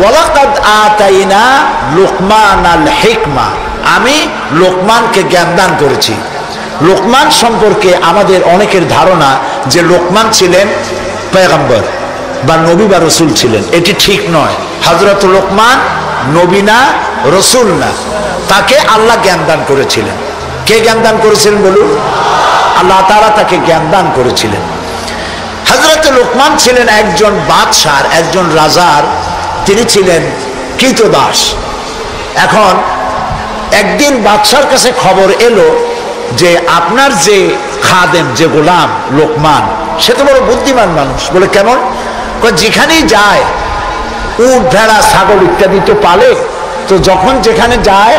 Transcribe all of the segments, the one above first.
ওয়ালাকাদ আতাইনা লুকমানাল হিকমা, আমি লোকমানকে জ্ঞান দান করেছি। লোকমান সম্পর্কে আমাদের অনেকের ধারণা যে লোকমান ছিলেন পয়গম্বর বা নবী বা রসুল ছিলেন, এটি ঠিক নয়। হযরত লোকমান নবী না, রসুল না, তাকে আল্লাহ জ্ঞান দান করেছিলেন। কে জ্ঞান দান করেছিলেন বলুন? আল্লাহ তাআলা তাকে জ্ঞান দান করেছিলেন। হযরত লোকমান ছিলেন একজন বাদশার, একজন রাজার, তিনি ছিলেন কৃতদাস। এখন একদিন বাদশার কাছে খবর এলো যে আপনার যে খাদেম, যে গোলাম লোকমান, সে তো বড় বুদ্ধিমান মানুষ। বলে কেমন? যেখানেই যায় উট ভেড়া ছাগল ইত্যাদি তো পালে, তো যখন যেখানে যায়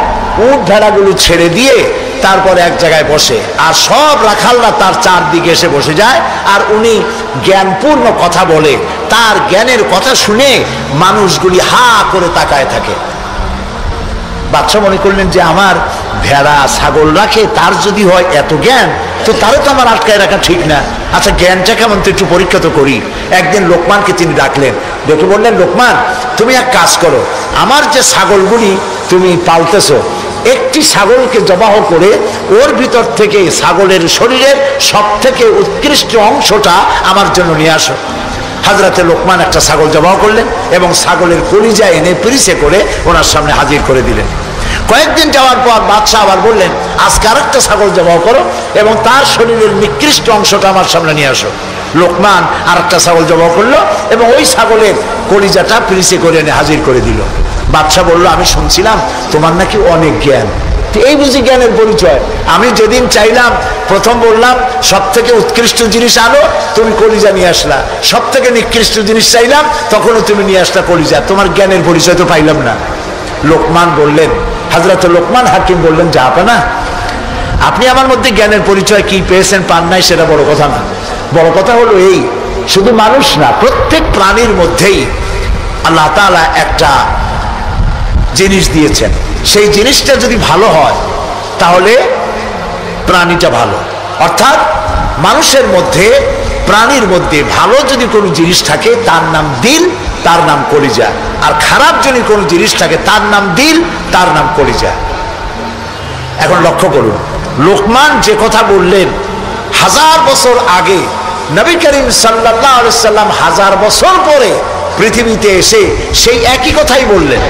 উট ভেড়াগুলো ছেড়ে দিয়ে তারপরে এক জায়গায় বসে, আর সব রাখালরা তার চারদিকে এসে বসে যায়, আর উনি জ্ঞানপূর্ণ কথা বলে। তার জ্ঞানের কথা শুনে মানুষগুলি হা করে তাকায় থাকে। বাদশা মনে করলেন যে আমার ভেড়া ছাগল রাখে, তার যদি হয় এত জ্ঞান, তো তারও তো আমার আটকায় রাখা ঠিক না। আচ্ছা জ্ঞানটা কেমন, তো একটু পরীক্ষা তো করি। একদিন লোকমানকে তিনি ডাকলেন, ডেকে বললেন, লোকমান তুমি এক কাজ করো, আমার যে ছাগলগুলি তুমি পালতেছো, একটি ছাগলকে জবাহ করে ওর ভিতর থেকে ছাগলের শরীরের সব থেকে উৎকৃষ্ট অংশটা আমার জন্য নিয়ে আসো। হযরতে লোকমান একটা ছাগল জবাহ করলেন এবং ছাগলের কলিজা এনে পিরিচে করে ওনার সামনে হাজির করে দিলেন। কয়েকদিন যাওয়ার পর বাদশাহ আবার বললেন, আজকে আরেকটা ছাগল জবাহ করো এবং তার শরীরের নিকৃষ্ট অংশটা আমার সামনে নিয়ে আসো। লোকমান আরেকটা ছাগল জবাহ করলো এবং ওই ছাগলের কলিজাটা পিরিচে করে এনে হাজির করে দিল। বাদশাহ বলল, আমি শুনছিলাম তোমার নাকি অনেক জ্ঞান, এই বুঝি জ্ঞানের পরিচয়? আমি যেদিন চাইলাম, প্রথম বললাম সব থেকে উৎকৃষ্ট জিনিস আনো, তুমি কলিজা নিয়ে আসলা। সব থেকে নিকৃষ্ট জিনিস চাইলাম, তখনও তুমি নিয়ে আসলা কলিজা। তোমার জ্ঞানের পরিচয় তো পাইলাম না। লোকমান বললেন, হযরত লোকমান হাকিম বললেন, জাহাপানা, আপনি আমার মধ্যে জ্ঞানের পরিচয় কি পেয়েছেন পান নাই সেটা বড় কথা না। বড় কথা হলো এই, শুধু মানুষ না, প্রত্যেক প্রাণীর মধ্যেই আল্লাহ তাআলা একটা জিনিস দিয়েছেন। সেই জিনিসটা যদি ভালো হয় তাহলে প্রাণীটা ভালো। অর্থাৎ মানুষের মধ্যে, প্রাণীর মধ্যে ভালো যদি কোনো জিনিস থাকে তার নাম দিল, তার নাম কলিজা। আর খারাপ যদি কোনো জিনিস থাকে তার নাম দিল, তার নাম কলিজা। এখন লক্ষ্য করুন, লোকমান যে কথা বললেন 1000 বছর আগে, নবী করিম সাল্লাল্লাহু আলাইহি সাল্লাম 1000 বছর পরে পৃথিবীতে এসে সেই একই কথাই বললেন।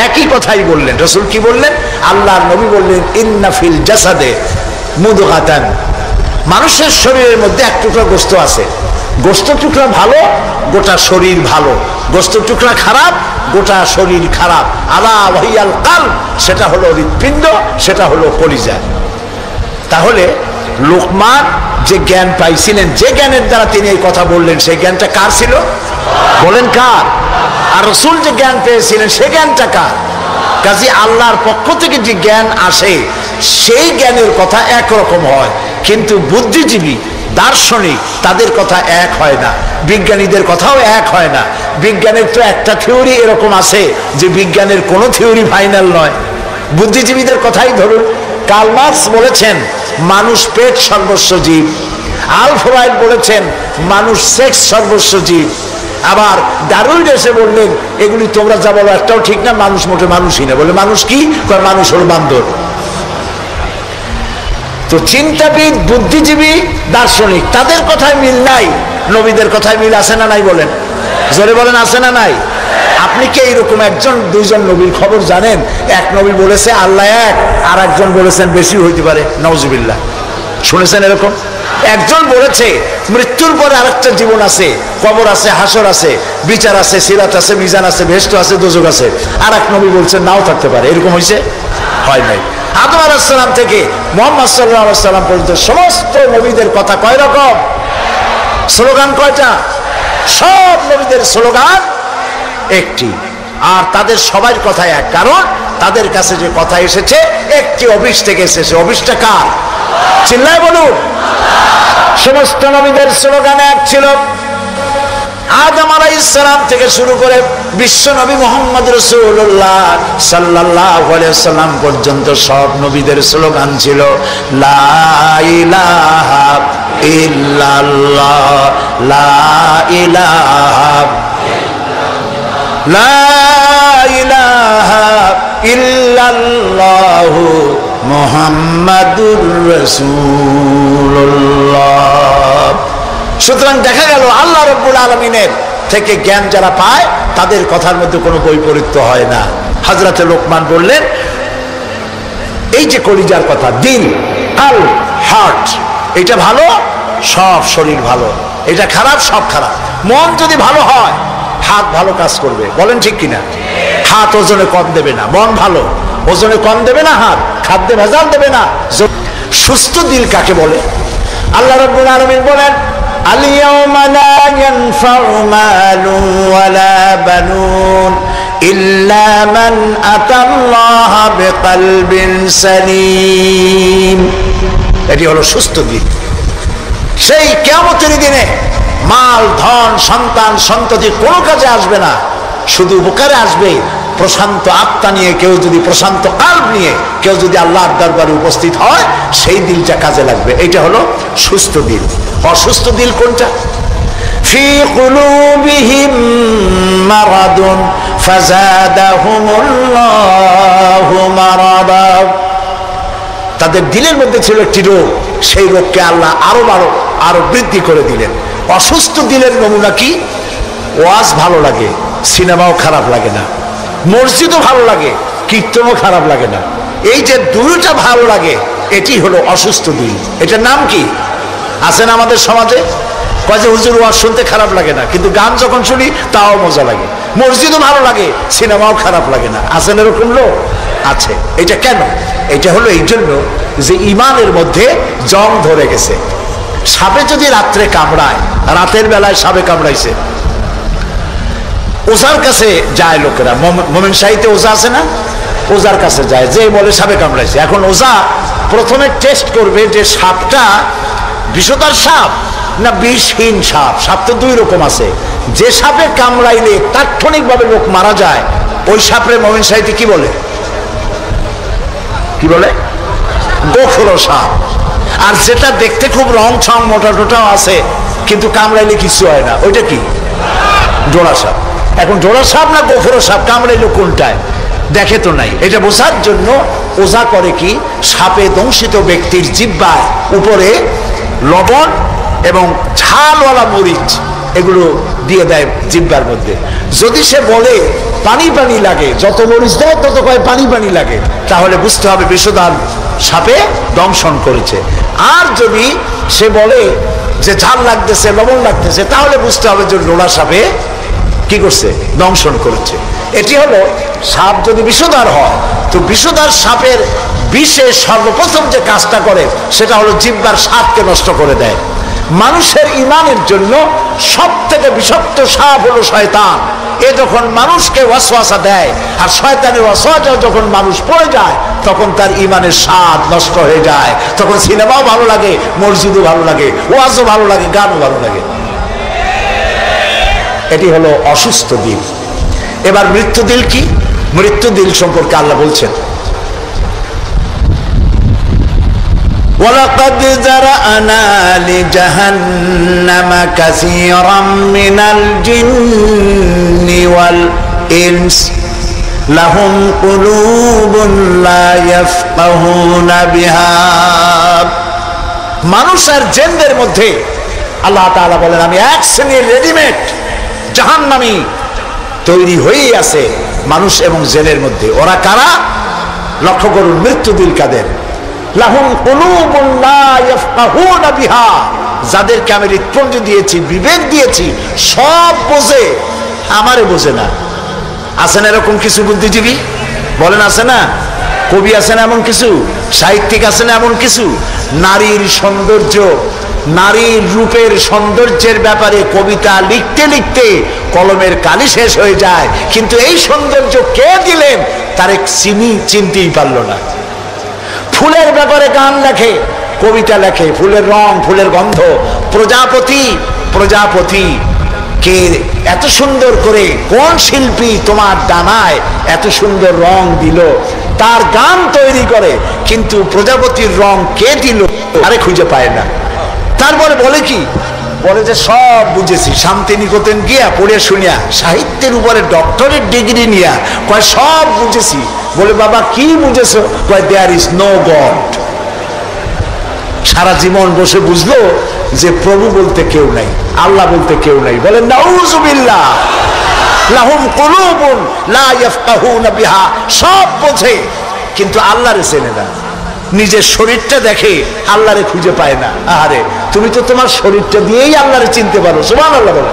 একই কথাই বললেন। রাসূল কি বললেন? আল্লাহর নবী বললেন, ইন্না ফিল জাসাদে মুদগাতান, মানুষের শরীরের মধ্যে এক টুকরা গোশত আছে। গোশত টুকরা ভালো, গোটা শরীর ভালো। গোশত টুকরা খারাপ, গোটা শরীর খারাপ। আলা ওয়াহিয়াল কালব, সেটা হলো হৃৎপিণ্ড, সেটা হলো কলিজা। তাহলে লোকমান যে জ্ঞান পাইছিলেন, যে জ্ঞানের দ্বারা তিনি এই কথা বললেন, সেই জ্ঞানটা কার ছিল? বলেন কার? আর রাসূল যে জ্ঞান পেয়েছিলেন সেই জ্ঞানটা কার? কাজী আল্লাহর পক্ষ থেকে যে জ্ঞান আসে সেই জ্ঞানের কথা একরকম হয়, কিন্তু বুদ্ধিজীবী, দার্শনিক, তাদের কথা এক হয় না, বিজ্ঞানীদের কথাও এক হয় না। বিজ্ঞানের তো একটা থিওরি এরকম আছে যে বিজ্ঞানের কোনো থিওরি ফাইনাল নয়। বুদ্ধিজীবীদের কথাই ধরুন, কার্ল মার্কস বলেছেন মানুষ পেট সর্বস্ব জীব, আলফ্রেড বলেছেন মানুষ সেক্স সর্বস্ব জীব, আবার ডারউইন এসে বললেন এগুলি তোমরা যা বলো একটাও ঠিক না, মানুষ মোটে মানুষই না। বলে মানুষ কি? মানুষ হল বান্দর। তো চিন্তাবিদ, বুদ্ধিজীবী, দার্শনিক, তাদের কথায় মিল নাই, নবীদের কথায় মিল আছে না নাই? বলেন, জোরে বলেন, আছে না নাই? আপনি কি এইরকম একজন দুইজন নবীর খবর জানেন? এক নবী বলেছে আল্লাহ এক, আর একজন বলেছেন বেশি হইতে পারে, নাউজুবিল্লাহ। শুনেছেন এরকম? একজন বলেছে মৃত্যুর পরে আরেকটা জীবন আছে, কবর আছে, হাসর আছে, বিচার আছে, সিরাত আছে, মিজান আছে, বেহেশত আছে, দোজখ আছে। আর এক নবী বলছেন নাও থাকতে পারে। এরকম হয়েছে? হয় নাই। আদম আলাইহিস সালাম থেকে মুহাম্মদ সাল্লাল্লাহু আলাইহি সাল্লাম পর্যন্ত সমস্ত নবীদের কথা কয় রকম? স্লোগান কয়টা? সব নবীদের স্লোগান একটি, আর তাদের সবার কথা এক। কারণ তাদের কাছে যে কথা এসেছে একটি অফিস থেকে এসেছে। অফিসটা কার? চিল্লায় বলুন। সমস্ত নবীদের স্লোগান এক ছিল। আদম আলাইহিস সালাম থেকে শুরু করে বিশ্ব নবী মুহাম্মদ রাসূলুল্লাহ সাল্লাল্লাহু আলাইহি ওয়াসাল্লাম পর্যন্ত সব নবীদের স্লোগান ছিল লা ইলাহা ইল্লাল্লাহ, লা ইলাহা ইল্লাল্লাহ, লা ইল্লাল্লাহু মুহাম্মাদুর রাসূলুল্লাহ। সুতরাং দেখা গেল আল্লাহ রাব্বুল আলামিনের থেকে জ্ঞান যারা পায় তাদের কথার মধ্যে কোনো বৈপরীত্য হয় না। হযরতে লোকমান বললেন, এই যে কলিজার কথা, দিল, কাল, হার্ট, এটা ভালো সব শরীর ভালো, এটা খারাপ সব খারাপ। মন যদি ভালো হয় হাত ভালো কাজ করবে, বলেন ঠিক কিনা? হাত ওজনে কম দেবে না, মন ভালো ওজনে কম দেবে না, হাত খাদ্যে ভেজাল দেবে না। সুস্থ দিল কাকে বলে? আল্লাহ রাব্বুল আলামিন বলেন, আল-ইয়াওমা লা ইয়ানফাউ মালুন ওয়ালা বানুন ইল্লা মান আতাল্লাহা বিকলবিন সালিম। এটি হলো সুস্থ দিল। সেই কিয়ামতের দিনে মাল, ধন, সন্তান, সন্ততি কোনো কাজে আসবে না, শুধু উপকারে আসবে প্রশান্ত আত্মা নিয়ে কেউ যদি, প্রশান্ত কাল্ব নিয়ে কেউ যদি আল্লাহর দরবারে উপস্থিত হয়, সেই দিলটা কাজে লাগবে। এটা হলো সুস্থ দিল। অসুস্থ দিল কোনটা? ফি কুলুবিহিম মারাদুন ফাযাদাহুমুল্লাহু মারাদা। তাদের দিলের মধ্যে ছিল একটি রোগ, সেই রোগকে আল্লাহ আরো বৃদ্ধি করে দিলেন। অসুস্থ দিলের নমুনা কি? ওয়াজ ভালো লাগে, সিনেমাও খারাপ লাগে না, মসজিদও ভালো লাগে, কীর্তনও খারাপ লাগে না। এই যে দুইটা ভালো লাগে, এটি হলো অসুস্থ দিল। এটার নাম কি? আছেন আমাদের সমাজে, কয় যে হুজুর ওয়াজ শুনতে খারাপ লাগে না, কিন্তু গান যখন শুনি তাও মজা লাগে, মসজিদও ভালো লাগে, সিনেমাও খারাপ লাগে না। আছেন এরকম লোক? আছে। এটা কেন? এটা হলো এই জন্য যে ইমানের মধ্যে জং ধরে গেছে। সাপে যদি রাত্রে কামড়ায়, রাতের বেলায় সাপে কামড়াইছে, ওজার কাছে যায় লোকেরা, মোমেন শাহীতে ওজা আছে না, ওজার কাছে যায়, যে বলে সাপে কামড়াইছে। এখন ওজা প্রথমে টেস্ট করবে যে সাপটা বিষধর সাপ না বিষহীন সাপ। সাপ তো দুই রকম আছে। যে সাপে কামড়াইলে তাৎক্ষণিকভাবে লোক মারা যায়, ওই সাপরে মোমেন শাহীতে কি বলে? কি বলে? গোখরো সাপ। আর যেটা দেখতে খুব রং ছং মোটা টোটাও আছে, কিন্তু কামড়াইলে কিছু হয় না, ওইটা কি? জোড়া সাপ। এখন জোড়া সাপ না গোখরো সাপ কামড়াইলো কোনটায় দেখে তো নাই। এটা বোঝার জন্য ওজা করে কি, সাপে দংশিত ব্যক্তির জিহ্বার উপরে লবণ এবং ঝালওয়ালা মরিচ এগুলো দিয়ে দেয় জিহ্বার মধ্যে। যদি সে বলে পানি পানি লাগে, যত মরিচ দেয় তত কয় পানি পানি লাগে, তাহলে বুঝতে হবে বিষধর সাপে দংশন করেছে। আর যদি সে বলে যে ঝাল লাগতেছে, লবণ লাগতেছে, তাহলে বুঝতে হবে যে লোলা সাপে কি করছে? দংশন করেছে। এটি হলো সাপ যদি বিষধর হয়, তো বিষধর সাপের বিষে সর্বপ্রথম যে কাজটা করে সেটা হলো জিহ্বার স্বাদকে নষ্ট করে দেয়। মানুষের ইমানের জন্য সব থেকে বিষাক্ত সাপ হলো শয়তান। এ যখন মানুষকে ওয়াসওয়াসা দেয়, আর শয়তানের ওয়াসওয়াসা যখন মানুষ পড়ে যায়, তখন তার ইমানের স্বাদ নষ্ট হয়ে যায়। তখন সিনেমাও ভালো লাগে, মসজিদও ভালো লাগে, ওয়াজও ভালো লাগে, গানও ভালো লাগে। এটি হলো অসুস্থ দিল। এবার মৃত্যু দিল কি? মৃত্যু দিল সম্পর্কে আল্লাহ বলছেন, ওয়ালাকাদ যারানা লিজাহান্নামা কাসীরাম মিনাল জিন্নি ওয়াল ইনস লাহুম কুলুবুন লা ইয়াফকাহুনা বিহা। মানুষ আর জিনদের মধ্যে আল্লাহ তাআলা বলেন, আমি এক শ্রেণীর রেডিমেড জাহান্নামী তৈরি হয়েই আছে মানুষ এবং জিনের মধ্যে। ওরা কারা? লক্ষ্য করুন, মৃত্যু দিল কাদের? লাহুম কুলুবুন লা ইয়াফকাহুনা বিহা, যাদেরকে আমি হৃৎপিণ্ড দিয়েছি, বিবেক দিয়েছি, সব বোঝে, আমারে বোঝে না। আছেন এরকম কিছু বুদ্ধিজীবী? বলেন আছে না? কবি আছেন এমন কিছু, সাহিত্যিক আছেন এমন কিছু। নারীর সৌন্দর্য, নারীর রূপের সৌন্দর্যের ব্যাপারে কবিতা লিখতে লিখতে কলমের কালি শেষ হয়ে যায়, কিন্তু এই সৌন্দর্য কে দিলেন তার চিনতেই পারল না। ফুলের ব্যাপারে গান লেখে, কবিতা লেখে, ফুলের রং, ফুলের গন্ধ। প্রজাপতি, প্রজাপতি কে এত সুন্দর করে, কোন শিল্পী তোমার ডানায় এত সুন্দর রং দিল, তার গান তৈরি করে, কিন্তু প্রজাপতির রং কে দিল আরে খুঁজে পায় না। তারপরে বলে কি, বলে যে সব বুঝেছি, শান্তিনিকেতন গিয়া পড়ে শুনিয়া সাহিত্যের উপরে ডক্টরেট ডিগ্রি নিয়া কয় সব বুঝেছি। বলে বাবা কি বুঝেছো? কয় দেয়ার ইজ নো গড। সারা জীবন বসে বুঝলো যে প্রভু বলতে কেউ নাই, আল্লাহ বলতে কেউ নাই। বলে নাউযুবিল্লাহ, লাহুম কুলুবুন লা ইয়াফকাহুনা বিহা, সব বোঝে কিন্তু আল্লাহরে চেনে না। নিজের শরীরটা দেখে, আল্লাহরে খুঁজে পায় না। আরে তুমি তো তোমার শরীরটা দিয়েই আল্লাহরে চিনতে পারো। সুবহানাল্লাহ বলো।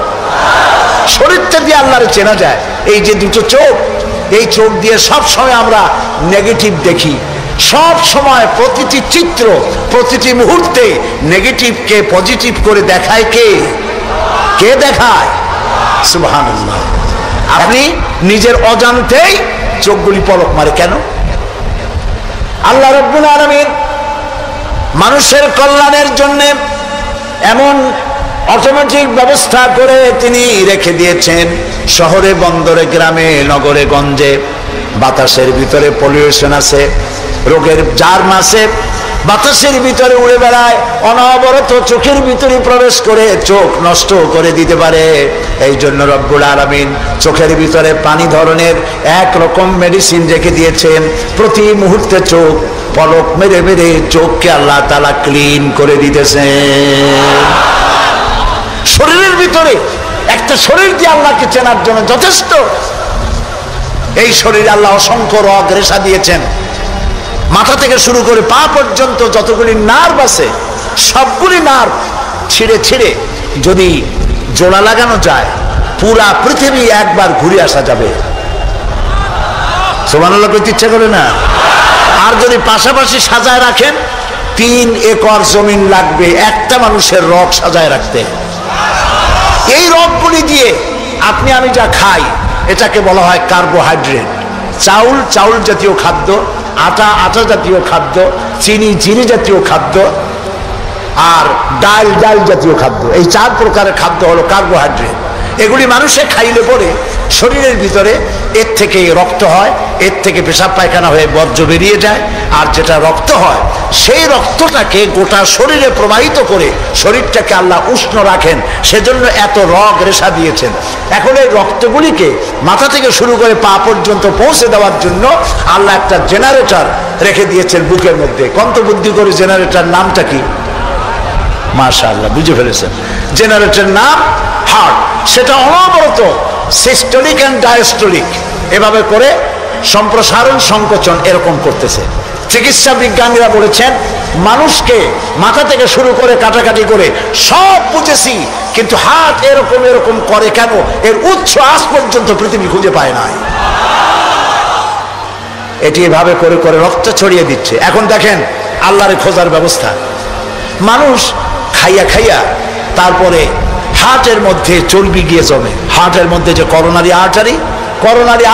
শরীরটা দিয়ে আল্লাহরে চেনা যায়। এই যে দুটো চোখ, এই চোখ দিয়ে সব সময় আমরা নেগেটিভ দেখি। সব সময় প্রতিটি চিত্র, প্রতিটি মুহূর্তে নেগেটিভকে পজিটিভ করে দেখায় কে? কে দেখায়? সুবহানাল্লাহ। আপনি নিজের অজান্তেই চোখগুলি পলক মারে কেন? আল্লাহ রাব্বুল আলামিন মানুষের কল্যাণের জন্য এমন অটোমেটিক ব্যবস্থা করে তিনি রেখে দিয়েছেন। শহরে বন্দরে গ্রামে নগরে গঞ্জে বাতাসের ভিতরে পলিউশন আছে, রোগের জার্ম আছে, বাতাসের ভিতরে উড়ে বেড়ায়, অনবরত চোখের ভিতরে প্রবেশ করে চোখ নষ্ট করে দিতে পারে। এই জন্য রব্বুল আলামিন চোখের ভিতরে পানি ধরনের একরকম মেডিসিন রেখে দিয়েছেন। প্রতি মুহূর্তে চোখ পলক মেরে মেরে চোখকে আল্লাহ তাআলা ক্লিন করে দিতেছেন। শরীরের ভিতরে একটা শরীর দিয়ে আল্লাহকে চেনার জন্য যথেষ্ট। এই শরীরে আল্লাহ অসংখ্য রগ রেশা দিয়েছেন। মাথা থেকে শুরু করে পা পর্যন্ত যতগুলি নার্ভ আছে সবগুলি নার্ভ ছিঁড়ে ছিঁড়ে যদি জোড়া লাগানো যায় পুরা পৃথিবী একবার ঘুরে আসা যাবে। সুবহানাল্লাহ করতে ইচ্ছা করে না? আর যদি পাশাপাশি সাজায় রাখেন 3 একর জমিন লাগবে একটা মানুষের রগ সাজায় রাখতে। এই রগগুলি দিয়ে আপনি আমি যা খাই এটাকে বলা হয় কার্বোহাইড্রেট। চাউল চাউল জাতীয় খাদ্য, আটা আটা জাতীয় খাদ্য, চিনি চিনি জাতীয় খাদ্য, আর ডাল ডাল জাতীয় খাদ্য। এই 4 প্রকারের খাদ্য হলো কার্বোহাইড্রেট। এগুলি মানুষে খাইলে পরে শরীরের ভিতরে এর থেকে রক্ত হয়, এর থেকে পেশাব পায়খানা হয়ে বর্জ্য বেরিয়ে যায়। আর যেটা রক্ত হয় সেই রক্তটাকে গোটা শরীরে প্রবাহিত করে শরীরটাকে আল্লাহ উষ্ণ রাখেন। সেজন্য এত রগ রেশা দিয়েছেন। এখন এই রক্তগুলিকে মাথা থেকে শুরু করে পা পর্যন্ত পৌঁছে দেওয়ার জন্য আল্লাহ একটা জেনারেটর রেখে দিয়েছেন বুকের মধ্যে। কন্তবুদ্ধি করে জেনারেটর নামটা কি? মাশাআল্লাহ বুঝে ফেলেছেন। জেনারেটর নাম হার্ট। সেটা অনবরত সিস্টোলিক এন্ড ডায়াস্টোলিক এভাবে করে সম্প্রসারণ সংকোচন এরকম করতেছে। চিকিৎসা বিজ্ঞানীরা বলেছেন মানুষকে মাথা থেকে শুরু করে কাটাকাটি করে সব বুঝেছি, কিন্তু হার্ট এরকম এরকম করে কেন, এর উৎস আজ পর্যন্ত পৃথিবী খুঁজে পায় নাই। এটি এভাবে করে করে রক্ত ছড়িয়ে দিচ্ছে। এখন দেখেন আল্লাহরে খোঁজার ব্যবস্থা। মানুষ খাইয়া খাইয়া তারপরে হার্টের মধ্যে চর্বি গিয়ে জমে। হার্টের মধ্যে যে করোনারি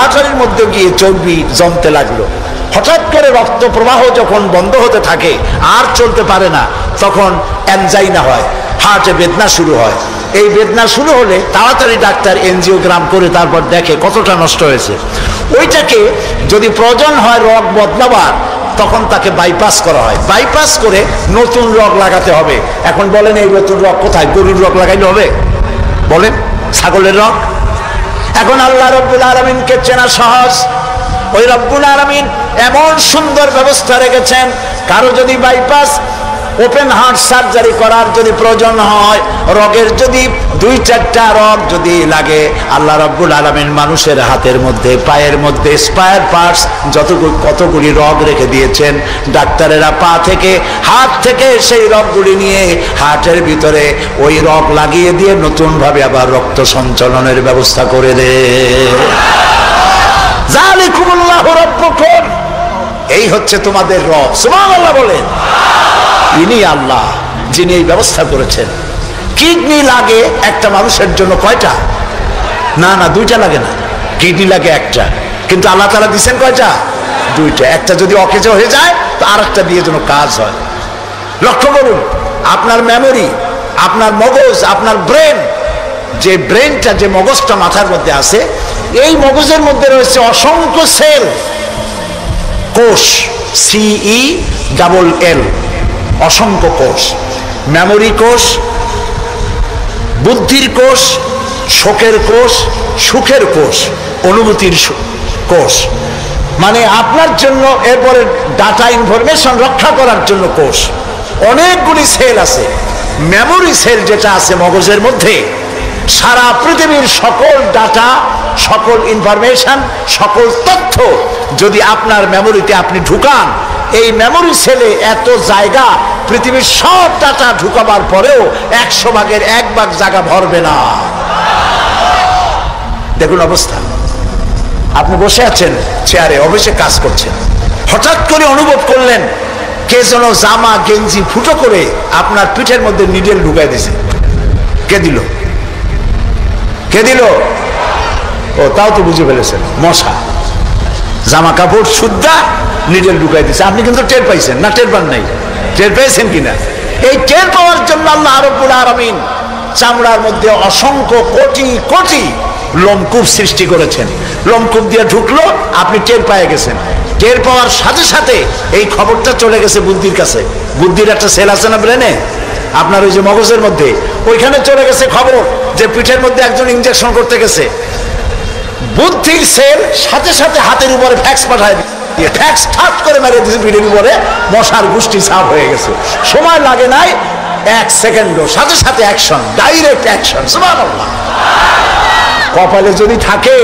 আর্টারির মধ্যে গিয়ে চর্বি জমতে লাগলো। হঠাৎ করে রক্ত প্রবাহ যখন বন্ধ হতে থাকে, আর চলতে পারে না, তখন অ্যানজাইনা হয়, হার্টে বেদনা শুরু হয়। এই বেদনা শুরু হলে তাড়াতাড়ি ডাক্তার এনজিওগ্রাম করে তারপর দেখে কতটা নষ্ট হয়েছে। ওইটাকে যদি প্রয়োজন হয় রগ বদলাবার, তখন তাকে বাইপাস করা হয়। বাইপাস করে নতুন রগ লাগাতে হবে। এখন বলেন এই নতুন রগ কোথায়? গরুর রগ লাগাইলে হবে? বলেন ছাগলের রগ? এখন আল্লাহ রাব্বুল আলামিনকে চেনা সহজ। ওই রব্বুল আলামিন এমন সুন্দর ব্যবস্থা রেখেছেন, কারো যদি বাইপাস ওপেন হার্ট সার্জারি করার যদি প্রয়োজন হয়, রগের যদি 2-4টা রগ যদি লাগে, আল্লাহ রাব্বুল আলামিন মানুষের হাতের মধ্যে পায়ের মধ্যে স্পায়ার পার্টস কতগুলি রগ রেখে দিয়েছেন। ডাক্তারেরা পা থেকে হাত থেকে সেই রগগুলি নিয়ে হার্টের ভিতরে ওই রগ লাগিয়ে দিয়ে নতুন ভাবে আবার রক্ত সঞ্চালনের ব্যবস্থা করে দেয়। যালিকুমুল্লাহু রাব্বুকুম, এই হচ্ছে তোমাদের রব। সুবহানাল্লাহ বলেন। ইনি আল্লাহ যিনি এই ব্যবস্থা করেছেন। কিডনি লাগে একটা মানুষের জন্য কয়টা? না না, 2টা লাগে না, কিডনি লাগে একটা, কিন্তু আল্লাহ তাআলা দিয়েছেন কয়টা? 2টা। একটা যদি অকেজো হয়ে যায় তো আরেকটা দিয়ে যেন কাজ হয়। লক্ষ্য করুন, আপনার মেমোরি, আপনার মগজ, আপনার ব্রেন, যে ব্রেনটা, যে মগজটা মাথার মধ্যে আছে, এই মগজের মধ্যে রয়েছে অসংখ্য সেল, কোষ, CELL, অসংখ্য কোষ। মেমোরি কোষ, বুদ্ধির কোষ, শোকের কোষ, সুখের কোষ, অনুভূতির কোষ, মানে আপনার জন্য, এরপরে ডাটা ইনফরমেশন রক্ষা করার জন্য কোষ। অনেকগুলি সেল আছে। মেমোরি সেল যেটা আছে মগজের মধ্যে, সারা পৃথিবীর সকল ডাটা, সকল ইনফরমেশন, সকল তথ্য যদি আপনার মেমোরিতে আপনি ঢুকান, এই মেমোরি সেলে এত জায়গা, পৃথিবীর সব ডাটা ঢুকাবার পরেও 100 ভাগের 1 ভাগ জায়গা ভরবে না। দেখুন অবস্থা। আপনি বসে আছেন চেয়ারে, অফিসে কাজ করছেন, হঠাৎ করে অনুভব করলেন কে যেন জামা গেঞ্জি ফুটো করে আপনার পিঠের মধ্যে নিডেল ঢুকাই দিছে। কে দিল? কে দিল? ও, তাও তো বুঝে ফেলেছেন, মশা। জামা কাপড় সুদ্ধা নিডেল ঢুকাই দিছে। আপনি কিন্তু টের পাইছেন না? টের পান নাই? টের পেয়েছেন কিনা? এই টের পাওয়ার জন্য আল্লাহ রাব্বুল আলামিন চামড়ার মধ্যে অসংখ্য কোটি কোটি লোমকূপ সৃষ্টি করেছেন। লোমকূপ দিয়ে ঢুকলো, আপনি টের পেয়ে গেছেন। টের পাওয়ার সাথে সাথে এই খবরটা চলে গেছে বুদ্ধির কাছে। বুদ্ধির একটা সেল আছে না ব্রেনে, আপনার ওই যে মগজের মধ্যে, ওইখানে চলে গেছে খবর যে পিঠের মধ্যে একজন ইনজেকশন করতে গেছে। বুদ্ধির সেল সাথে সাথে হাতের উপরে ফ্যাক্স পাঠায় দিয়ে ফ্যাক্স ঠাপ করে মেরে দিয়েছে পিঠের উপরে, মশার গোষ্ঠী সাফ হয়ে গেছে। সময় লাগে নাই 1 সেকেন্ডও, সাথে সাথে অ্যাকশন, ডাইরেক্ট অ্যাকশন। সুবহানাল্লাহ। কপালে যদি থাকে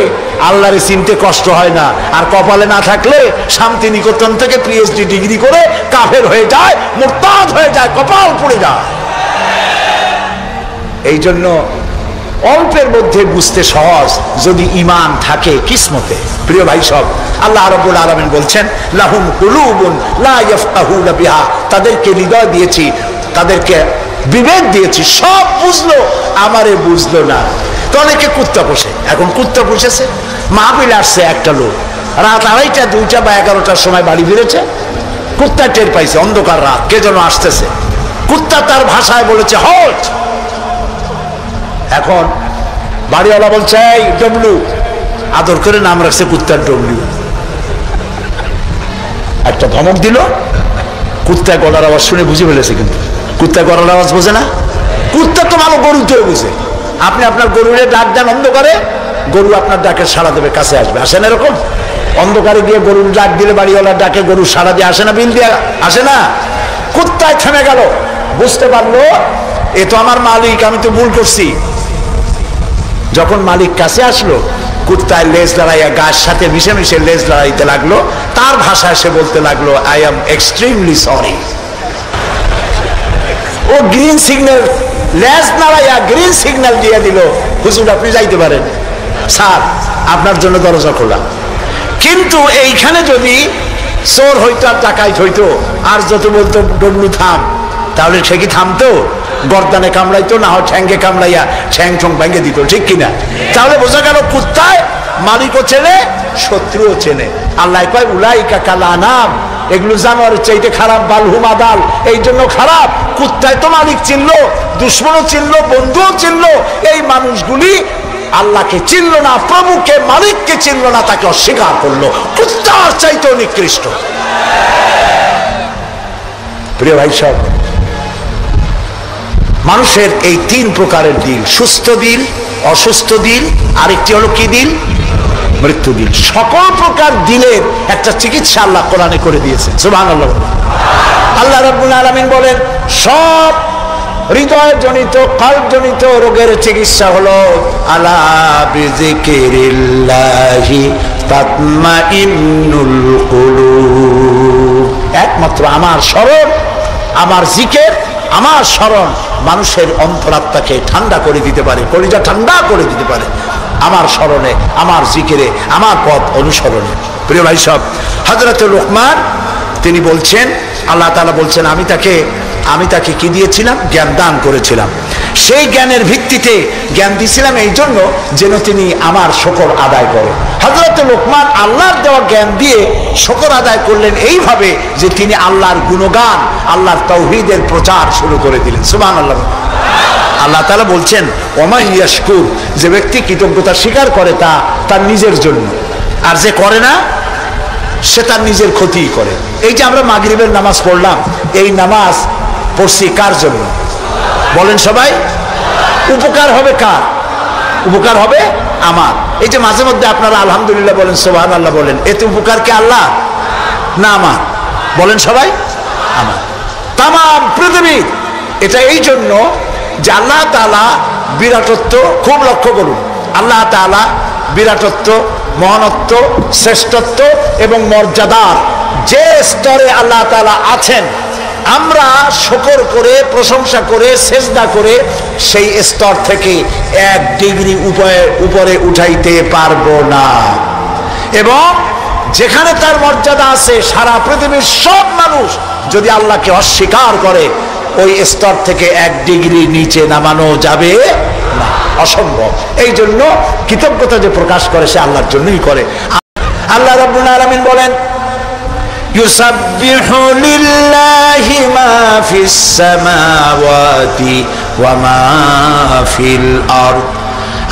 আল্লাহরে চিনতে কষ্ট হয় না, আর কপালে না থাকলে শান্তিনিকেতন থেকে PhD ডিগ্রি করে কাফের হয়ে যায়, মুরতাদ হয়ে যায়, কপাল পুড়ে যায়। এই জন্য অল্পের মধ্যে বুঝতে সহজ, যদি ঈমান থাকে কিসমতে। প্রিয় ভাই সব, আল্লাহ রাব্বুল আলামিন বলছেন লাহুম কুলুবুন লা ইয়াফকাহুনা বিহা, তাদেরকে হৃদয় দিয়েছি, তাদেরকে বিবেক দিয়েছি, সব বুঝলো, আমারে বুঝলো না। তো অনেকে কুত্তা পোষে, এখন কুত্তা পুষেছে। মাহফিল আসছে একটা লোক, রাত 2:30, 2টা বা 11টার সময় বাড়ি ফিরেছে। কুত্তা টের পাইছে অন্ধকার রাত, কে যেন আসতেছে। কুত্তা তার ভাষায় বলেছে হল্ট। এখন বাড়িওয়ালা বলছে এই ডবলু, আদর করে নাম রাখছে কুত্তার ডবলু। একটা ধমক দিল, কুত্তা গলার আওয়াজ শুনে বুঝে ফেলেছে। কিন্তু কুত্তা গলার আওয়াজ বোঝে না। কুত্তা তো ভালো গরু তো বুঝে। আপনি আপনার গরুরে ডাক দেন অন্ধকারে, গরু আপনার ডাকে সাড়া দেবে, কাছে আসবে। আসে না এরকম? অন্ধকারে গিয়ে গরুর ডাক দিলে বাড়িওয়ালার ডাকে গরু সাড়া দিয়ে আসে না? বিল দিয়ে আসে না? কুত্তায় থেমে গেল, বুঝতে পারলো এ তো আমার মালিক, আমি তো ভুল করছি। যখন মালিক কাছে আসলো, কুত্তায় লেজ লড়াইয়া গায়ের সাথে মিশে মিশে লেজ লড়াইতে লাগলো। তার ভাষায় সে বলতে লাগলো আই এম এক্সট্রিমলি সরি। ও গ্রিন সিগন্যাল, লেজ নাড়াইয়া গ্রিন সিগন্যাল দিয়ে দিল, হুজুর আপনি যাইতে পারেন, স্যার আপনার জন্য দরজা খোলা। কিন্তু এইখানে যদি চোর হইতো আর ডাকাইত হইতো, আর যত বলতো ডবলু থাম, তাহলে সে কি থামতো? গর্দানে কামড়াইতো, না হয় ঠ্যাঙ্গে কামড়াইয়া ঠ্যাং ঠং ভেঙে দিত, ঠিক কিনা? তাহলে বোঝা গেল কুত্তায় মালিকও চেনে, শত্রুও চেনে। আল্লাহ কয় উলাইকা কাল আনাম, এগুলো জানোয়ারের চাইতে খারাপ, বালহুম আদাল, এই জন্য খারাপ। কুত্তায় তো মালিক চিনলো, দুশ্মনও চিনলো, বন্ধুও চিনলো। এই মানুষগুলি আল্লাহকে চিনল না, প্রভুকে মালিককে চিনল না, তাকে অস্বীকার করলো। কুত্তার চাইতেও নিকৃষ্ট। প্রিয় ভাই সব, মানুষের এই 3 প্রকারের দিল, সুস্থ দিল, অসুস্থ দিল, আরেকটি হলো কি দিল? মৃত্যু দিল। সকল প্রকার দিলের একটা চিকিৎসা আল্লাহ কোরআনে করে দিয়েছেন। সুবহানাল্লাহ। আল্লাহ রাব্বুল আলামিন বলেন সব হৃদয় জনিত, কলব জনিত রোগের চিকিৎসা হলো আলা বিযিকিরিল্লাহি তাতমাইন্নুল কুলুব। একমাত্র আমার স্মরণ, আমার জিকির, আমার স্মরণ মানুষের অন্তরাত্মাকে ঠান্ডা করে দিতে পারে, কলিজা ঠান্ডা করে দিতে পারে। আমার স্মরণে, আমার জিকিরে, আমার পথ অনুসরণে। প্রিয় ভাই সব, হযরত লোকমান তিনি বলছেন, আল্লাহ তাআলা বলছেন আমি তাকে কি দিয়েছিলাম? জ্ঞান দান করেছিলাম। সেই জ্ঞানের ভিত্তিতে জ্ঞান দিয়েছিলাম এই জন্য যেন তিনি আমার শুকর আদায় করে। হযরত লোকমান আল্লাহর দেওয়া জ্ঞান দিয়ে শুকর আদায় করলেন এইভাবে যে তিনি আল্লাহর গুণগান, আল্লাহর তাওহীদের প্রচার শুরু করে দিলেন। সুবহানাল্লাহ। আল্লাহ তাআলা বলছেন ওমান ইয়াশকুর, যে ব্যক্তি কৃতজ্ঞতা স্বীকার করে তা তার নিজের জন্য, আর যে করে না সে তার নিজের ক্ষতিই করে। এই যে আমরা মাগরিবের নামাজ পড়লাম, এই নামাজ পড়ছি কার জন্য? বলেন সবাই। উপকার হবে কার? উপকার হবে আমার। এই যে মাঝে মধ্যে আপনারা আলহামদুলিল্লাহ বলেন, সুবহানাল্লাহ বলেন, এতে উপকার কি আল্লাহ না আমার? বলেন সবাই, আমার। তাম পৃথিবীর এটা এই জন্য যে আল্লাহ তাআলা বিরাটত্ব, খুব লক্ষ্য করুন, আল্লাহ তাআলা বিরাটত্ব, মহানত্ব, শ্রেষ্ঠত্ব এবং মর্যাদার যে স্তরে আল্লাহ তাআলা আছেন, আমরা শুকর করে, প্রশংসা করে, সেজদা করে সেই স্তর থেকে 1 ডিগ্রি উপরে উঠাইতে পারবো না। এবং যেখানে তার মর্যাদা আছে, সারা পৃথিবীর সব মানুষ যদি আল্লাহকে অস্বীকার করে, ওই স্তর থেকে 1 ডিগ্রি নিচে নামানো যাবে না, অসম্ভব। এই জন্য কৃতজ্ঞতা যে প্রকাশ করে সে আল্লাহর জন্যই করে। আল্লাহ রাব্বুল আলামিন বলেন, ইউসাব্বিহু লিল্লাহি মা ফিস সামাওয়াতি ওয়া মা ফিল আরদ।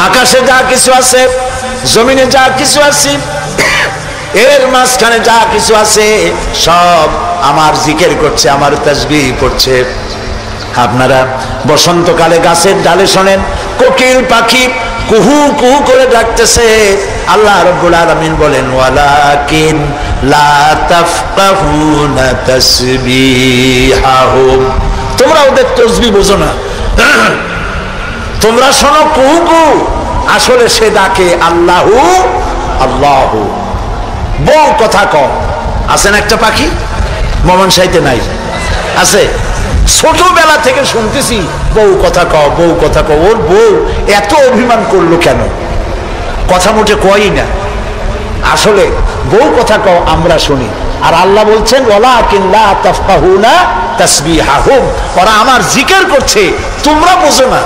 আকাশে যা কিছু আছে, জমিনে যা কিছু আছে, এর মাঝখানে যা কিছু আছে, সব আমার জিকির করছে, আমার তাসবিহ করছে। আপনারা বসন্তকালে গাছের ডালে শোনেন কোকিল পাখি কুহু কুহু করে ডাকতেছে। আল্লাহ রাব্বুল আলামিন বলেন, ওয়ালাকিন লা তাফকাহুনা তাসবিহাহুম। তোমরা ওদের তাসবিহ বোঝো না, তোমরা শোনো কুহু কুহু, আসলে সে ডাকে আল্লাহু আল্লাহু। বউ কথা কম। আছেন একটা পাখি, মমন সাইতে নাই, আছে? ছোটবেলা থেকে শুনতেছি বউ কথা কও, বউ কথা কও। ওর বউ এত অভিমান করলো কেন? কথা মোটে কয়ই না। আসলে বউ কথা কও আমরা শুনি, আর আল্লাহ বলছেন ওয়ালাকিন লা তাফকাহুনা তাসবিহাহুম, ওরা আমার জিকির করছে, তোমরা বোঝো না।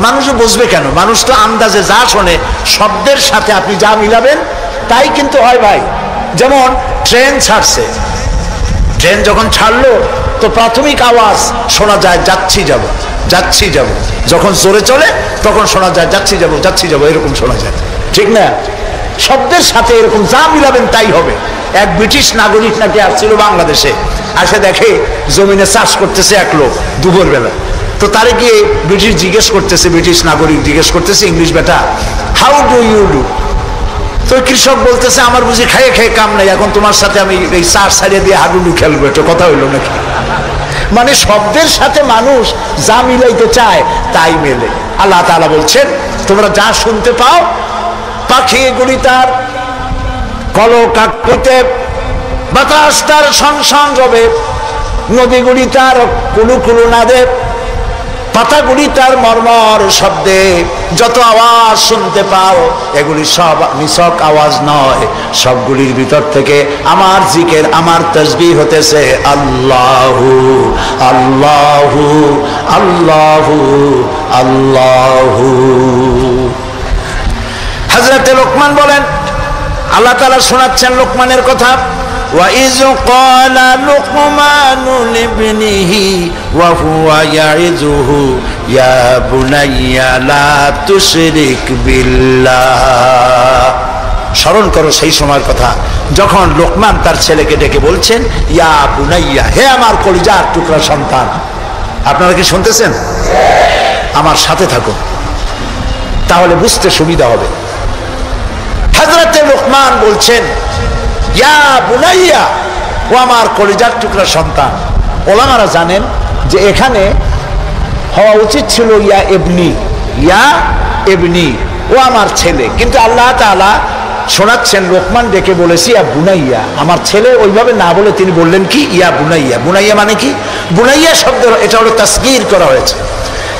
মানুষ বুঝবে কেন? মানুষ তো আন্দাজে যা শোনে, শব্দের সাথে আপনি যা মিলাবেন তাই কিন্তু হয় ভাই। যেমন ট্রেন ছাড়ছে, ট্রেন যখন ছাড়লো তো প্রাথমিক আওয়াজ শোনা যায় যাচ্ছি যাব, যাচ্ছি যাব। যখন জোরে চলে তখন শোনা যায় যাচ্ছি যাব, যাচ্ছি যাব, এরকম শোনা যায়, ঠিক না? শব্দের সাথে এরকম যা মিলাবেন তাই হবে। এক ব্রিটিশ নাগরিক নাকি আসছিল বাংলাদেশে, আসে দেখে জমিনে চাষ করতেছে এক লোক দুপুরবেলা। তো তারে গিয়ে ব্রিটিশ নাগরিক জিজ্ঞেস করতেছে, ইংলিশ বেটা, হাউ ডু ইউ ডু? তো কৃষক বলতেছে, আমার বুঝি খাইয়ে খেয়ে কাম নাই, এখন তোমার সাথে আমি এই চাষ ছাড়িয়ে দিয়ে হাডুডু খেলবো, এটা কথা হইলো নাকি? মানে শব্দের সাথে মানুষ যা মিলাইতে চায় তাই মেলে। আল্লাহ তাআলা বলছেন, তোমরা যা শুনতে পাও, পাখিগুলি তার কলকাক হইতে, বাতাস তার সংসং রবে, নদীগুলি তার কুলু কুলু নাদে, পাতাগুলি তার মর্মর শব্দে, যত আওয়াজ শুনতে পাও এগুলি সব নিছক আওয়াজ নয়, সবগুলির ভিতর থেকে আমার জিকির, আমার তাসবিহ হতেছে আল্লাহু আল্লাহু আল্লাহু আল্লাহু। হযরত লোকমান বলেন, আল্লাহ তাআলা শোনাচ্ছেন লোকমানের কথা, وَإِذْ قَالَ لُقْمَانُ لِابْنِهِ وَهُوَ يَعِظُهُ يَا بُنَيَّ لَا تُشْرِكْ بِاللَّهِ। স্মরণ করো সেই সময়ের কথা যখন লোকমান তার ছেলেকে ডেকে বলছেন, ইয়া বুনাইয়া, হে আমার কলিজার টুকরা সন্তান। আপনারা কি শুনতেছেন? আমার সাথে থাকুন, তাহলে বুঝতে সুবিধা হবে। হযরত লোকমান বলছেন, ইয়া বুনাইয়া, ও আমার কলিজার টুকরা সন্তান। ওলামারা জানেন যে এখানে হওয়া উচিত ছিল ইয়া ইবনি, ইয়া ইবনি, ও আমার ছেলে। কিন্তু আল্লাহ তাআলা শোনাচ্ছেন, লোকমান ডেকে বলেছি ইয়া বুনাইয়া, আমার ছেলে, ওইভাবে না বলে তিনি বললেন কি ইয়া বুনাইয়া। বুনাইয়া মানে কি? বুনাইয়া শব্দ এটা হলো তাসগীর করা হয়েছে।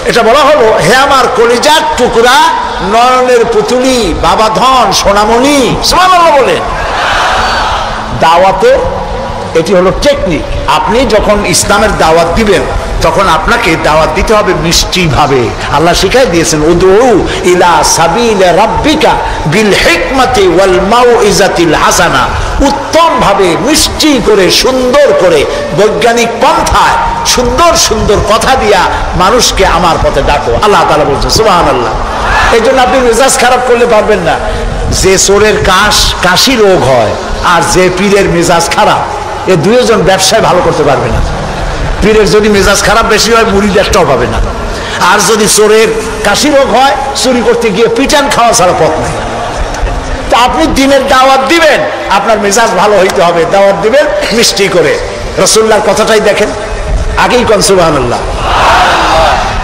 এটা বলা হলো, হে আমার কলিজার টুকরা, নয়নের পুতুলি, বাবা ধন, সোনামণি। সুবহানাল্লাহ বলে। দাওয়াতে এটি হলো টেকনিক। আপনি যখন ইসলামের দাওয়াত দিবেন তখন আপনাকে দাওয়াত দিতে হবে মিষ্টি ভাবে। আল্লাহ শিখাই দিয়েছেন, উদউ ইলা সাবিলি রাব্বিকা বিল হিকমাতি ওয়াল মাউইজাতিল হাসানা। উত্তম ভাবে, মিষ্টি করে, সুন্দর করে, বৈজ্ঞানিক পন্থায় সুন্দর সুন্দর কথা দিয়া মানুষকে আমার পথে ডাকো। আল্লাহ তাআলা বলছেন, সুবহানাল্লাহ। এই জন্য আপনি মেজাজ খারাপ করলে পারবেন না। যে চোরের কাশি রোগ হয় আর যে পীরের মেজাজ খারাপ, এ দুইজন ব্যবসায় ভালো করতে পারবে না। পীরের যদি মেজাজ খারাপ বেশি হয়, মুরিদ একটাও পাবে না। আর যদি চোরের কাশি রোগ হয়, চুরি করতে গিয়ে পিটান খাওয়া ছাড়া পথ নাই। তা আপনি দিনের দাওয়াত দিবেন, আপনার মেজাজ ভালো হইতে হবে, দাওয়াত দিবেন মিষ্টি করে। রাসূলুল্লাহর কথাটাই দেখেন, আগেই কোন সুবহানাল্লাহ।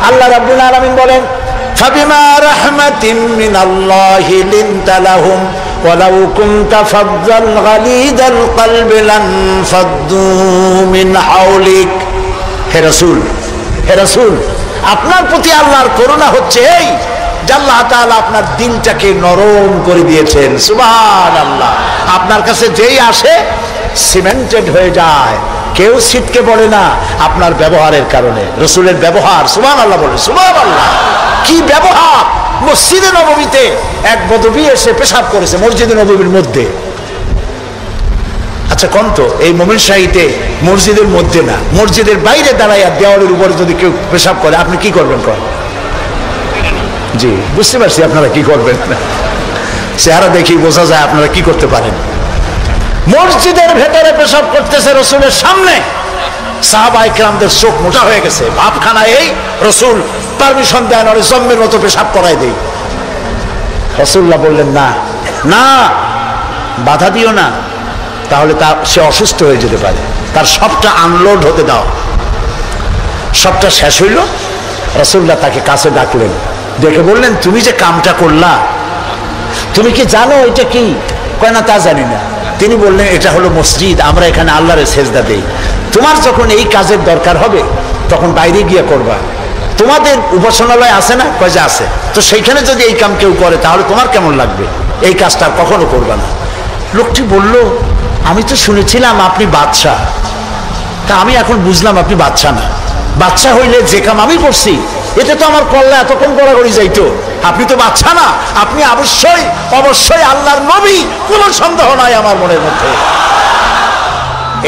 আল্লাহ রাব্বুল আলামিন বলেন, ফাবিমা রাহমাতিন মিনাল্লাহি লিনতা লাহুম ওয়ালাউ কুনতা ফাযযাল গালিদাল কলবি লানফাদ্দু মিন হাওলিক। হে রাসূল, আপনার প্রতি আল্লাহর করুণা হচ্ছে এই যে আল্লাহ তাআলা আপনার দিলটাকে নরম করে দিয়েছেন। সুবহানাল্লাহ। আপনার কাছে যেই আসে সিমেন্টেড হয়ে যায়, কেউ ছিটকে পড়ে না আপনার ব্যবহারের কারণে। রাসূলের ব্যবহার, সুবহানাল্লাহ বলে, সুবহানাল্লাহ। কি ব্যবহার! মসজিদে নববীতে এক বদবী এসে পেশাব করেছে মসজিদে নববীর মধ্যে। আচ্ছা কোন তো এই মোমিন শাহীতে মসজিদের মধ্যে না, মসজিদের বাইরে দাঁড়াইয়া দেওয়ালের উপরে যদি কেউ পেশাব করে আপনি কি করবেন? কর জি, বুঝতে পারছি আপনারা কি করবেন। চেহারা দেখি বোঝা যায় আপনারা কি করতে পারেন। মসজিদের ভেতরে পেশাব করতেছে রাসূলের সামনে, সাহাবায়ে কেরামদের চোখ মোটা হয়ে গেছে, ভাবখানা এই রাসূল পারমিশন দেন আর জম্মের মতো পেশাব করাই দেই। রাসূলুল্লাহ বললেন, না না, বাধা দিও না, তাহলে সে অসুস্থ হয়ে যেতে পারে, তার সবটা আনলোড হতে দাও। সবটা শেষ হইল, রাসূলুল্লাহ তাকে কাছে ডাকলেন, ডেকে বললেন, তুমি যে কামটা করলা তুমি কি জানো এটা কি? কয় না, তা জানি না। তিনি বললেন, এটা হলো মসজিদ, আমরা এখানে আল্লাহরে সেজদা দেই। তোমার যখন এই কাজের দরকার হবে তখন বাইরে গিয়ে করবা। তোমাদের উপাসনালয় আছে না? কয় যে আছে। তো সেইখানে যদি এই কাম কেউ করে তাহলে তোমার কেমন লাগবে? এই কাজটা কখনো করবা না। লোকটি বলল, আমি তো শুনেছিলাম আপনি বাদশাহ, তা আমি এখন বুঝলাম আপনি বাদশাহ না। বাদশাহ হইলে যে কাম আমি করছি এতে তো আমার কল্লা এতক্ষণ গড়াগড়ি যাইতো। আপনি তো বাদশাহ না, আপনি অবশ্যই আল্লাহর নবী, কোনো সন্দেহ নাই আমার মনের মধ্যে।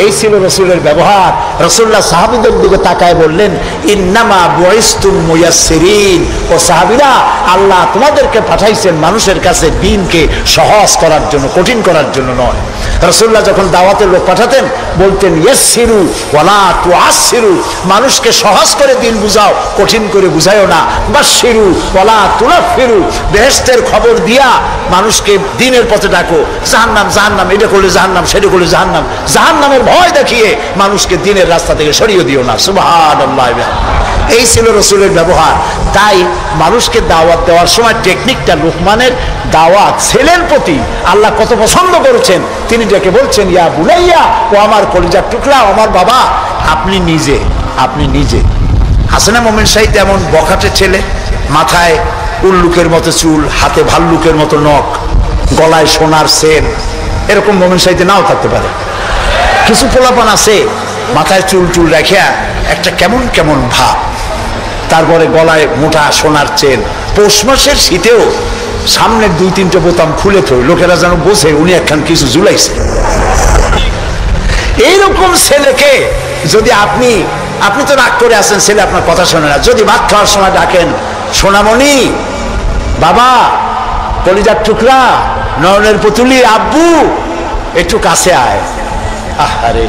এই ছিল রাসূলের ব্যবহার। রাসূলুল্লাহ সাহাবীদের দিকে তাকায় বললেন, ইন্নামা বুইসতুম মুয়াসসিরিন। ও সাহাবীরা, আল্লাহ তোমাদেরকে পাঠাইছেন মানুষের কাছে দ্বীনকে সহজ করার জন্য, কঠিন করার জন্য নয়। রাসূলুল্লাহ যখন দাওয়াতের লোক পাঠাতেন বলতেন, ইয়াসসিরু ওয়ালা তুআসসিরু। মানুষকে সহজ করে দ্বীন বুঝাও, কঠিন করে বুঝায়ও না। বাশশিরু ওয়ালা তুনাফিরু। বেহেশতের খবর দিয়া মানুষকে দ্বীনের পথে ডাকো। জাহান্নাম, এটা করলে জাহান্নাম, সেটা করলে জাহান্নামের ভয় দেখিয়ে মানুষকে দ্বীনের রাস্তা থেকে সরিয়ে দিও না। সুবহানাল্লাহ। এই ছিল রাসূলের ব্যবহার। তাই মানুষকে দাওয়াত দেওয়ার সময় টেকনিকটা, লোকমানের দাওয়াত ছেলের প্রতি আল্লাহ কত পছন্দ করেছেন। তিনি ডেকে বলছেন, ইয়া বুনাইয়া, ও আমার কলিজার টুকরা, আমার বাবা, আপনি নিজে হাসানা মোমেন শাহীদ এমন বখাটে ছেলে, মাথায় উল্লুকের মতো চুল, হাতে ভাল্লুকের মতো নখ, গলায় সোনার চেন, এরকম মোমেন শাহীদে নাও থাকতে পারে। কিছু পোলাপান আছে মাথায় চুল রাখিয়া একটা কেমন ভাব, তারপরে গলায় মোটা সোনার চেন, পৌষ মাসের শীতেও সামনের 2-3টে বোতাম খুলে থই, লোকেরা যেন বোঝে উনি একখান কিছু ঝুলাইছে। এইরকম ছেলেকে যদি আপনি তো রাগ করে আছেন, ছেলে আপনার কথা শোনে না, যদি ভাত খাওয়ার সময় ডাকেন, সোনামণি, বাবা, কলিজার টুকরা, নয়নের পুতুলি, আব্বু, একটু কাছে আয়। আরে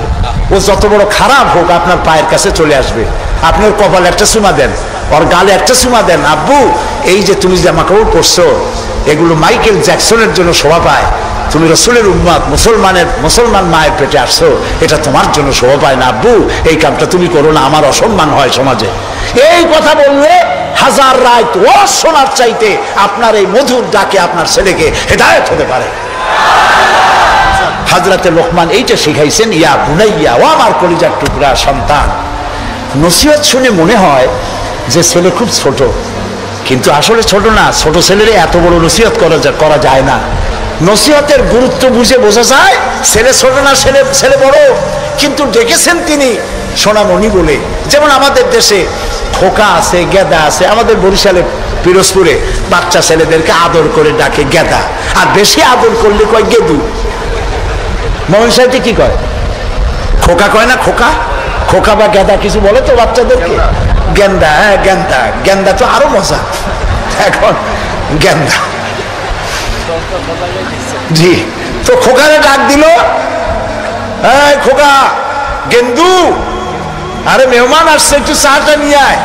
ও যত বড় খারাপ হোক আপনার পায়ের কাছে চলে আসবে। আপনি ওর কপালে একটা চুমা দেন, ওর গালে একটা চুমা দেন। আব্বু, এই যে তুমি জামা কাপড় পরছো এগুলো মাইকেল জ্যাকসনের জন্য শোভা পায়। তুমি রাসূলের উম্মত, মুসলমান মায়ের পেটে আসছো, এটা তোমার জন্য শোভা পায় না। আব্বু, এই কামটা তুমি করো না, আমার অসম্মান হয় সমাজে। এই কথা বললে হাজার রাত ও শোনার চাইতে আপনার এই মধুর ডাকে আপনার ছেলেকে হেদায়েত হতে পারে। হযরতে লোকমান এইটা শিখাইছেন, ইয়া বুনাইয়া, ও আমার কলিজার টুকরা সন্তান। নসিহত শুনে মনে হয় যে ছেলে খুব ছোট, কিন্তু আসলে ছোট না। ছোট ছেলেরে এত বড় নসিহত করা যায় না। নসিহতের গুরুত্ব বুঝে বোঝা যায় ছেলে ছোট না, ছেলে বড়। কিন্তু ডেকেছেন তিনি সোনামণি বলে। যেমন আমাদের দেশে খোকা আছে, গেদা আছে। আমাদের বরিশালে, পিরোজপুরে বাচ্চা ছেলেদেরকে আদর করে ডাকে গেদা, আর বেশি আদর করলে কয় গেদু। মোমেন সাহেব কি কয়? খোকা কয় না? খোকা বা গেদা কিছু বলে তো বাচ্চাদেরকে? গেন্দা। হ্যাঁ, গেন্দা তো আরো মজা। এখন গেন্দা, জি। তো খোকারে ডাক দিল, এই খোকা, গেন্দু, আরে মেহমান আসছে, একটু চাটা নিয়ে আয়।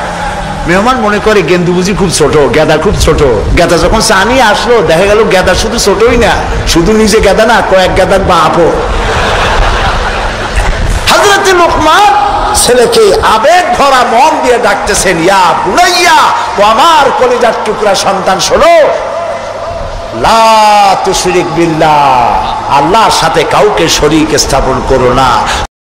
মেহমান মনে করে গেন্দু বুঝি খুব ছোট, গেদা খুব ছোট। গেদা যখন চা নিয়ে আসলো, দেখা গেল গেদা শুধু ছোটই না, শুধু নিজে গেদা না, কয়েক গেদার বাপও। হযরত লোকমান ছেলেকে আবেগ ভরা মন দিয়ে ডাকতেছেন, ইয়া বুনাইয়া, ও আমার কলিজার টুকরা সন্তান, শোনো, লা তুশরিক বিল্লাহ, আল্লাহর সাথে কাউকে শরীক স্থাপন করো না।